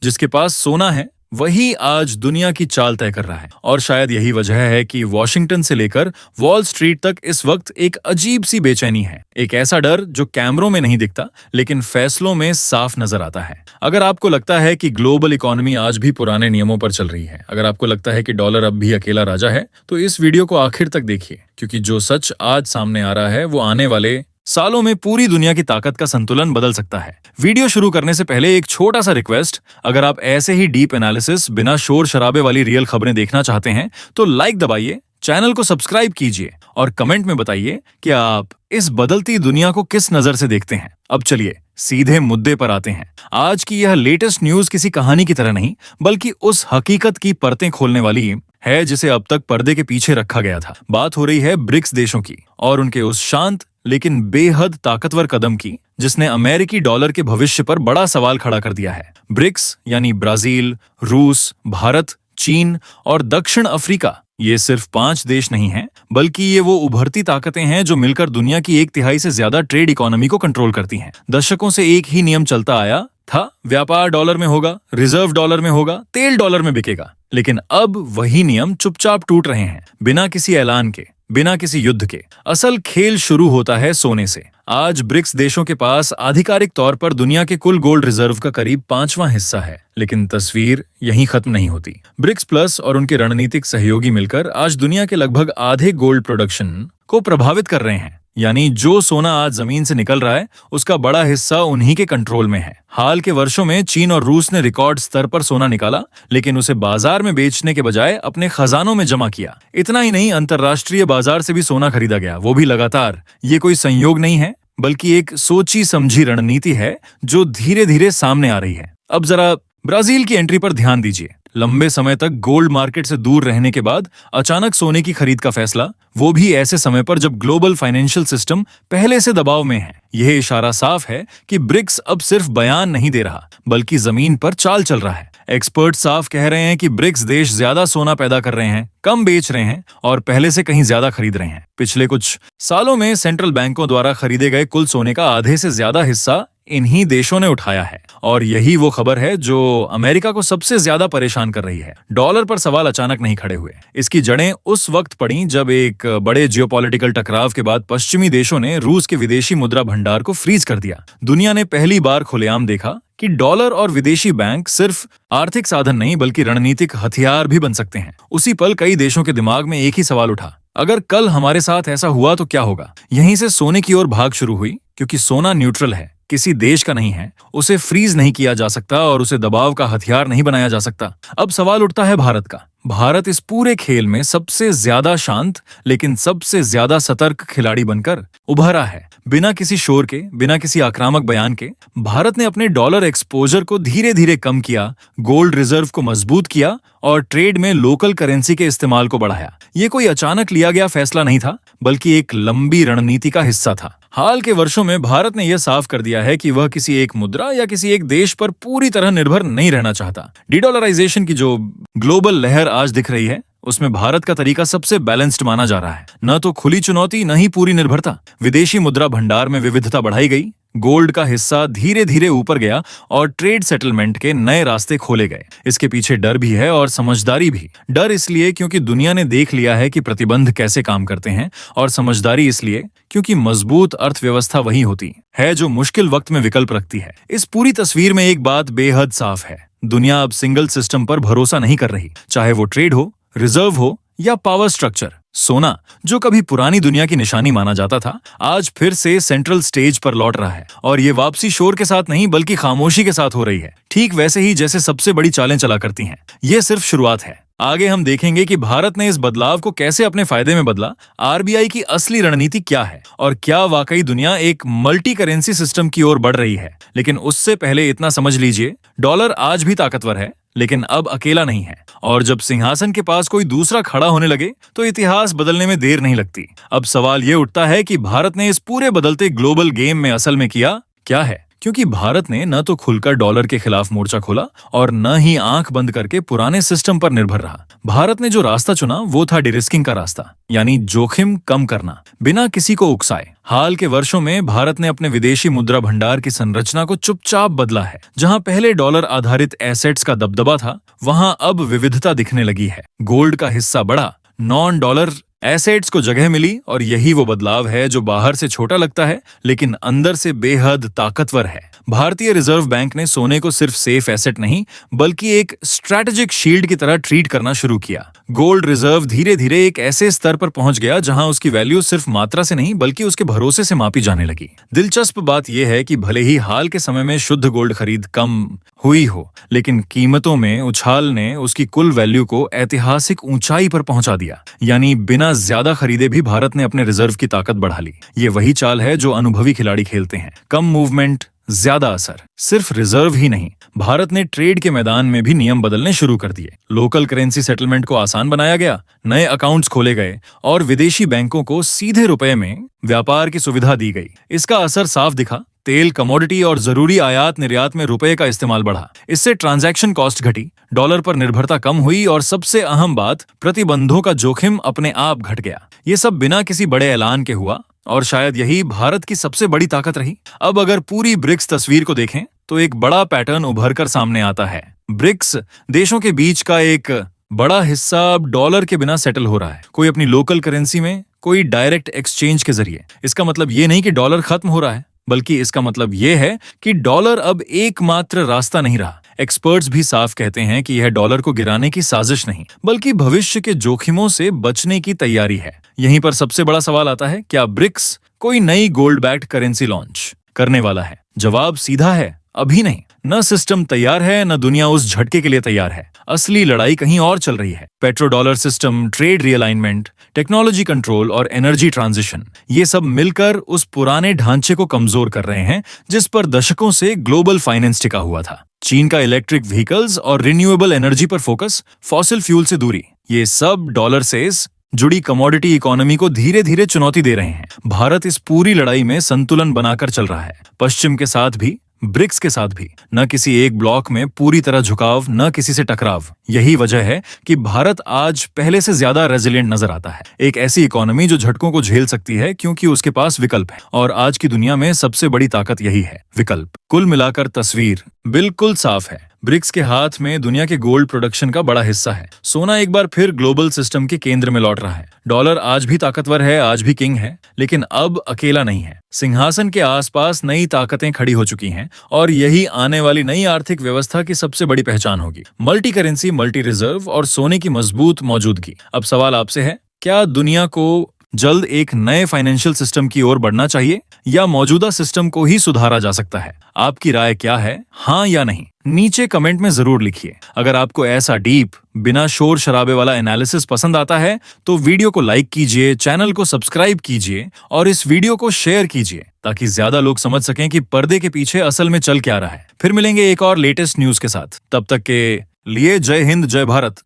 जिसके पास सोना है वही आज दुनिया की चाल तय कर रहा है। और शायद यही वजह है कि वॉशिंगटन से लेकर वॉल स्ट्रीट तक इस वक्त एक अजीब सी बेचैनी है। एक ऐसा डर जो कैमरों में नहीं दिखता लेकिन फैसलों में साफ नजर आता है। अगर आपको लगता है कि ग्लोबल इकोनॉमी आज भी पुराने नियमों पर चल रही है, अगर आपको लगता है कि डॉलर अब भी अकेला राजा है, तो इस वीडियो को आखिर तक देखिए, क्योंकि जो सच आज सामने आ रहा है वो आने वाले सालों में पूरी दुनिया की ताकत का संतुलन बदल सकता है। वीडियो शुरू करने से पहले एक छोटा सा रिक्वेस्ट, अगर आप ऐसे ही डीप एनालिसिस बिना शोर शराबे वाली रियल खबरें देखना चाहते हैं तो लाइक दबाइए, चैनल को सब्सक्राइब कीजिए और कमेंट में बताइए कि आप इस बदलती दुनिया को किस नजर से देखते हैं। अब चलिए सीधे मुद्दे पर आते हैं। आज की यह लेटेस्ट न्यूज किसी कहानी की तरह नहीं, बल्कि उस हकीकत की परतें खोलने वाली है जिसे अब तक पर्दे के पीछे रखा गया था। बात हो रही है ब्रिक्स देशों की और उनके उस शांत लेकिन बेहद ताकतवर कदम की जिसने अमेरिकी डॉलर के भविष्य पर बड़ा सवाल खड़ा कर दिया है। ब्रिक्स यानी ब्राजील, रूस, भारत, चीन और दक्षिण अफ्रीका, ये सिर्फ 5 देश नहीं हैं, बल्कि ये वो उभरती ताकतें हैं जो मिलकर दुनिया की 1/3 से ज्यादा ट्रेड इकोनॉमी को कंट्रोल करती हैं। दशकों से एक ही नियम चलता आया था, व्यापार डॉलर में होगा, रिजर्व डॉलर में होगा, तेल डॉलर में बिकेगा। लेकिन अब वही नियम चुपचाप टूट रहे हैं, बिना किसी ऐलान के, बिना किसी युद्ध के। असल खेल शुरू होता है सोने से। आज ब्रिक्स देशों के पास आधिकारिक तौर पर दुनिया के कुल गोल्ड रिजर्व का करीब 5वां हिस्सा है, लेकिन तस्वीर यहीं खत्म नहीं होती। ब्रिक्स प्लस और उनके रणनीतिक सहयोगी मिलकर आज दुनिया के लगभग आधे गोल्ड प्रोडक्शन को प्रभावित कर रहे हैं। यानी जो सोना आज जमीन से निकल रहा है उसका बड़ा हिस्सा उन्हीं के कंट्रोल में है। हाल के वर्षों में चीन और रूस ने रिकॉर्ड स्तर पर सोना निकाला, लेकिन उसे बाजार में बेचने के बजाय अपने खजानों में जमा किया। इतना ही नहीं, अंतर्राष्ट्रीय बाजार से भी सोना खरीदा गया, वो भी लगातार। ये कोई संयोग नहीं है, बल्कि एक सोची समझी रणनीति है जो धीरे धीरे सामने आ रही है। अब जरा ब्राजील की एंट्री पर ध्यान दीजिए। लंबे समय तक गोल्ड मार्केट से दूर रहने के बाद अचानक सोने की खरीद का फैसला, वो भी ऐसे समय पर जब ग्लोबल फाइनेंशियल सिस्टम पहले से दबाव में है। यह इशारा साफ है कि ब्रिक्स अब सिर्फ बयान नहीं दे रहा, बल्कि जमीन पर चाल चल रहा है। एक्सपर्ट साफ कह रहे हैं कि ब्रिक्स देश ज्यादा सोना पैदा कर रहे हैं, कम बेच रहे हैं और पहले से कहीं ज्यादा खरीद रहे हैं। पिछले कुछ सालों में सेंट्रल बैंकों द्वारा खरीदे गए कुल सोने का आधे से ज्यादा हिस्सा इन्हीं देशों ने उठाया है। और यही वो खबर है जो अमेरिका को सबसे ज्यादा परेशान कर रही है। डॉलर पर सवाल अचानक नहीं खड़े हुए, इसकी जड़ें उस वक्त पड़ी जब एक बड़े जियोपॉलिटिकल टकराव के बाद पश्चिमी देशों ने रूस के विदेशी मुद्रा भंडार को फ्रीज कर दिया। दुनिया ने पहली बार खुलेआम देखा कि डॉलर और विदेशी बैंक सिर्फ आर्थिक साधन नहीं बल्कि रणनीतिक हथियार भी बन सकते हैं। उसी पल कई देशों के दिमाग में एक ही सवाल उठा, अगर कल हमारे साथ ऐसा हुआ तो क्या होगा। यहीं से सोने की ओर भाग शुरू हुई, क्योंकि सोना न्यूट्रल है, किसी देश का नहीं है, उसे फ्रीज नहीं किया जा सकता और उसे दबाव का हथियार नहीं बनाया जा सकता। अब सवाल उठता है भारत का। भारत इस पूरे खेल में सबसे ज्यादा शांत लेकिन सबसे ज्यादा सतर्क खिलाड़ी बनकर उभरा है। बिना किसी शोर के, बिना किसी आक्रामक बयान के भारत ने अपने डॉलर एक्सपोजर को धीरे धीरे कम किया, गोल्ड रिजर्व को मजबूत किया और ट्रेड में लोकल करेंसी के इस्तेमाल को बढ़ाया। ये कोई अचानक लिया गया फैसला नहीं था, बल्कि एक लंबी रणनीति का हिस्सा था। हाल के वर्षों में भारत ने यह साफ कर दिया है कि वह किसी एक मुद्रा या किसी एक देश पर पूरी तरह निर्भर नहीं रहना चाहता। डीडॉलराइजेशन की जो ग्लोबल लहर आज दिख रही है, उसमें भारत का तरीका सबसे बैलेंस्ड माना जा रहा है। न तो खुली चुनौती, न ही पूरी निर्भरता। विदेशी मुद्रा भंडार में विविधता बढ़ाई गई, गोल्ड का हिस्सा धीरे धीरे ऊपर गया और ट्रेड सेटलमेंट के नए रास्ते खोले गए। इसके पीछे डर भी है और समझदारी भी। डर इसलिए क्योंकि दुनिया ने देख लिया है कि प्रतिबंध कैसे काम करते हैं, और समझदारी इसलिए क्योंकि मजबूत अर्थव्यवस्था वही होती है जो मुश्किल वक्त में विकल्प रखती है। इस पूरी तस्वीर में एक बात बेहद साफ है, दुनिया अब सिंगल सिस्टम पर भरोसा नहीं कर रही, चाहे वो ट्रेड हो, रिजर्व हो या पावर स्ट्रक्चर। सोना, जो कभी पुरानी दुनिया की निशानी माना जाता था, आज फिर से सेंट्रल स्टेज पर लौट रहा है। और ये वापसी शोर के साथ नहीं बल्कि खामोशी के साथ हो रही है, ठीक वैसे ही जैसे सबसे बड़ी चालें चला करती हैं। ये सिर्फ शुरुआत है। आगे हम देखेंगे कि भारत ने इस बदलाव को कैसे अपने फायदे में बदला, आरबीआई की असली रणनीति क्या है और क्या वाकई दुनिया एक मल्टी करेंसी सिस्टम की ओर बढ़ रही है। लेकिन उससे पहले इतना समझ लीजिए, डॉलर आज भी ताकतवर है, लेकिन अब अकेला नहीं है। और जब सिंहासन के पास कोई दूसरा खड़ा होने लगे तो इतिहास बदलने में देर नहीं लगती। अब सवाल ये उठता है कि भारत ने इस पूरे बदलते ग्लोबल गेम में असल में किया क्या है। क्योंकि भारत ने न तो खुलकर डॉलर के खिलाफ मोर्चा खोला और न ही आंख बंद करके पुराने सिस्टम पर निर्भर रहा। भारत ने जो रास्ता चुना वो था डिरिस्किंग का रास्ता, यानी जोखिम कम करना बिना किसी को उकसाए। हाल के वर्षों में भारत ने अपने विदेशी मुद्रा भंडार की संरचना को चुपचाप बदला है। जहां पहले डॉलर आधारित एसेट्स का दबदबा था, वहां अब विविधता दिखने लगी है। गोल्ड का हिस्सा बढ़ा, नॉन डॉलर एसेट्स को जगह मिली, और यही वो बदलाव है जो बाहर से छोटा लगता है लेकिन अंदर से बेहद ताकतवर है। भारतीय रिजर्व बैंक ने सोने को सिर्फ सेफ एसेट नहीं बल्कि एक स्ट्रैटेजिक शील्ड की तरह ट्रीट करना शुरू किया। गोल्ड रिजर्व धीरे धीरे एक ऐसे स्तर पर पहुंच गया जहां उसकी वैल्यू सिर्फ मात्रा से नहीं बल्कि उसके भरोसे से मापी जाने लगी। दिलचस्प बात यह है कि भले ही हाल के समय में शुद्ध गोल्ड खरीद कम हुई हो, लेकिन कीमतों में उछाल ने उसकी कुल वैल्यू को ऐतिहासिक ऊंचाई पर पहुंचा दिया। यानी बिना ज्यादा खरीदे भी भारत ने अपने रिजर्व की ताकत बढ़ा ली। ये वही चाल है जो अनुभवी खिलाड़ी खेलते हैं। कम मूवमेंट, ज्यादा असर। सिर्फ रिजर्व ही नहीं, भारत ने ट्रेड के मैदान में भी नियम बदलने शुरू कर दिए। लोकल करेंसी सेटलमेंट को आसान बनाया गया, नए अकाउंट्स खोले गए और विदेशी बैंकों को सीधे रुपए में व्यापार की सुविधा दी गई। इसका असर साफ दिखा। तेल, कमोडिटी और जरूरी आयात निर्यात में रुपए का इस्तेमाल बढ़ा। इससे ट्रांजैक्शन कॉस्ट घटी, डॉलर पर निर्भरता कम हुई और सबसे अहम बात, प्रतिबंधों का जोखिम अपने आप घट गया। ये सब बिना किसी बड़े ऐलान के हुआ और शायद यही भारत की सबसे बड़ी ताकत रही। अब अगर पूरी ब्रिक्स तस्वीर को देखें तो एक बड़ा पैटर्न उभर कर सामने आता है। ब्रिक्स देशों के बीच का एक बड़ा हिस्सा अब डॉलर के बिना सेटल हो रहा है। कोई अपनी लोकल करेंसी में, कोई डायरेक्ट एक्सचेंज के जरिए। इसका मतलब ये नहीं कि डॉलर खत्म हो रहा है, बल्कि इसका मतलब यह है कि डॉलर अब एकमात्र रास्ता नहीं रहा। एक्सपर्ट्स भी साफ कहते हैं कि यह डॉलर को गिराने की साजिश नहीं बल्कि भविष्य के जोखिमों से बचने की तैयारी है। यहीं पर सबसे बड़ा सवाल आता है, क्या ब्रिक्स कोई नई गोल्ड बैक्ड करेंसी लॉन्च करने वाला है? जवाब सीधा है, अभी नहीं। न सिस्टम तैयार है, न दुनिया उस झटके के लिए तैयार है। असली लड़ाई कहीं और चल रही है। Petro dollar system, trade realignment, technology control और एनर्जी ट्रांजिशन, ये सब मिलकर उस पुराने ढांचे को कमजोर कर रहे हैं जिस पर दशकों से ग्लोबल फाइनेंस टिका हुआ था। चीन का इलेक्ट्रिक व्हीकल्स और रिन्यूएबल एनर्जी पर फोकस, फॉसिल फ्यूल से दूरी, ये सब डॉलर से जुड़ी कमोडिटी इकोनॉमी को धीरे धीरे चुनौती दे रहे हैं। भारत इस पूरी लड़ाई में संतुलन बनाकर चल रहा है, पश्चिम के साथ भी, ब्रिक्स के साथ भी। न किसी एक ब्लॉक में पूरी तरह झुकाव, न किसी से टकराव। यही वजह है कि भारत आज पहले से ज्यादा रेजिलिएंट नजर आता है। एक ऐसी इकोनॉमी जो झटकों को झेल सकती है क्योंकि उसके पास विकल्प है। और आज की दुनिया में सबसे बड़ी ताकत यही है, विकल्प। कुल मिलाकर तस्वीर बिल्कुल साफ है। ब्रिक्स के हाथ में दुनिया के गोल्ड प्रोडक्शन का बड़ा हिस्सा है। सोना एक बार फिर ग्लोबल सिस्टम के केंद्र में लौट रहा है। डॉलर आज भी ताकतवर है, आज भी किंग है, लेकिन अब अकेला नहीं है। सिंहासन के आसपास नई ताकतें खड़ी हो चुकी हैं और यही आने वाली नई आर्थिक व्यवस्था की सबसे बड़ी पहचान होगी। मल्टी करेंसी, मल्टी रिजर्व और सोने की मजबूत मौजूदगी। अब सवाल आपसे है, क्या दुनिया को जल्द एक नए फाइनेंशियल सिस्टम की ओर बढ़ना चाहिए या मौजूदा सिस्टम को ही सुधारा जा सकता है? आपकी राय क्या है, हाँ या नहीं? नीचे कमेंट में जरूर लिखिए। अगर आपको ऐसा डीप, बिना शोर शराबे वाला एनालिसिस पसंद आता है तो वीडियो को लाइक कीजिए, चैनल को सब्सक्राइब कीजिए और इस वीडियो को शेयर कीजिए ताकि ज्यादा लोग समझ सकें कि पर्दे के पीछे असल में चल क्या रहा है। फिर मिलेंगे एक और लेटेस्ट न्यूज के साथ। तब तक के लिए जय हिंद, जय भारत।